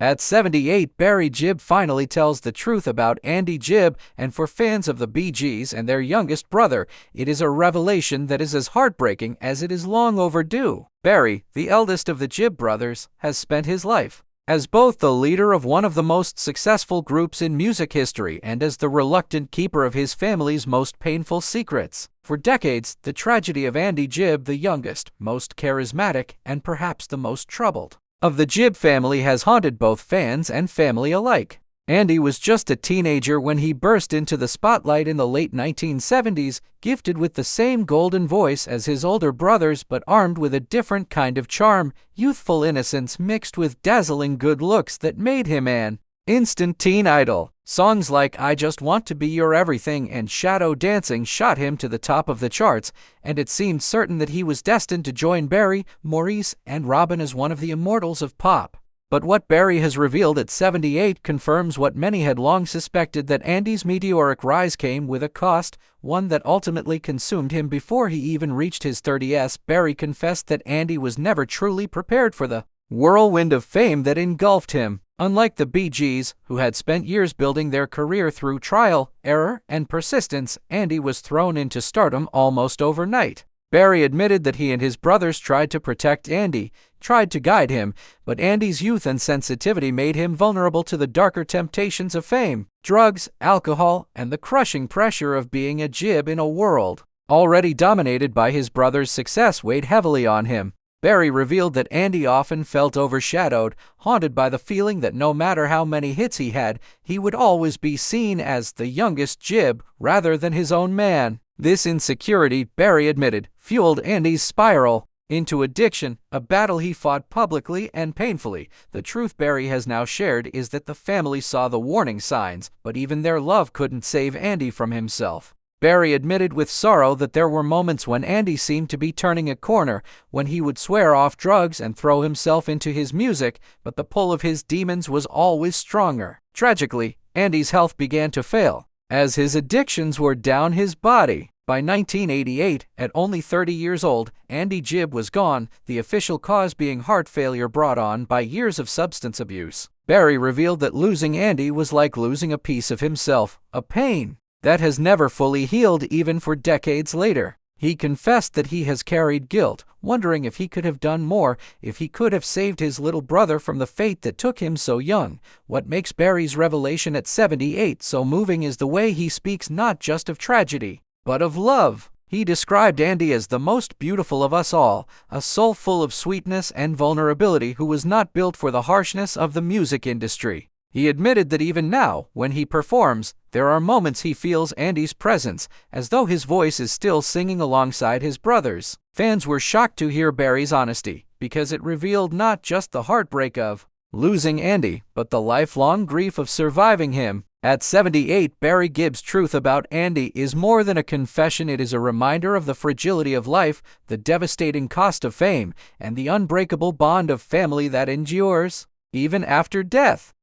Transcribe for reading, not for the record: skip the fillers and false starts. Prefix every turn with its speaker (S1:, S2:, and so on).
S1: At 78, Barry Gibb finally tells the truth about Andy Gibb, and for fans of the Bee Gees and their youngest brother, it is a revelation that is as heartbreaking as it is long overdue. Barry, the eldest of the Gibb brothers, has spent his life as both the leader of one of the most successful groups in music history and as the reluctant keeper of his family's most painful secrets. For decades, the tragedy of Andy Gibb, the youngest, most charismatic, and perhaps the most troubled of the Gibb family, has haunted both fans and family alike. Andy was just a teenager when he burst into the spotlight in the late 1970s, gifted with the same golden voice as his older brothers but armed with a different kind of charm, youthful innocence mixed with dazzling good looks that made him an instant teen idol. Songs like I Just Want to Be Your Everything and Shadow Dancing shot him to the top of the charts, and it seemed certain that he was destined to join Barry, Maurice, and Robin as one of the immortals of pop. But what Barry has revealed at 78 confirms what many had long suspected, that Andy's meteoric rise came with a cost, one that ultimately consumed him before he even reached his 30s. Barry confessed that Andy was never truly prepared for the whirlwind of fame that engulfed him. Unlike the Bee Gees, who had spent years building their career through trial, error, and persistence, Andy was thrown into stardom almost overnight. Barry admitted that he and his brothers tried to protect Andy, tried to guide him, but Andy's youth and sensitivity made him vulnerable to the darker temptations of fame, drugs, alcohol, and the crushing pressure of being a Gibb in a world already dominated by his brother's success weighed heavily on him. Barry revealed that Andy often felt overshadowed, haunted by the feeling that no matter how many hits he had, he would always be seen as the youngest Gibb rather than his own man. This insecurity, Barry admitted, fueled Andy's spiral into addiction, a battle he fought publicly and painfully. The truth Barry has now shared is that the family saw the warning signs, but even their love couldn't save Andy from himself. Barry admitted with sorrow that there were moments when Andy seemed to be turning a corner, when he would swear off drugs and throw himself into his music, but the pull of his demons was always stronger. Tragically, Andy's health began to fail, as his addictions wore down his body. By 1988, at only 30 years old, Andy Gibb was gone, the official cause being heart failure brought on by years of substance abuse. Barry revealed that losing Andy was like losing a piece of himself, a pain that has never fully healed even for decades later. He confessed that he has carried guilt, wondering if he could have done more, if he could have saved his little brother from the fate that took him so young. What makes Barry's revelation at 78 so moving is the way he speaks not just of tragedy, but of love. He described Andy as the most beautiful of us all, a soul full of sweetness and vulnerability who was not built for the harshness of the music industry. He admitted that even now, when he performs, there are moments he feels Andy's presence, as though his voice is still singing alongside his brothers. Fans were shocked to hear Barry's honesty, because it revealed not just the heartbreak of losing Andy, but the lifelong grief of surviving him. At 78, Barry Gibb's truth about Andy is more than a confession. It is a reminder of the fragility of life, the devastating cost of fame, and the unbreakable bond of family that endures even after death.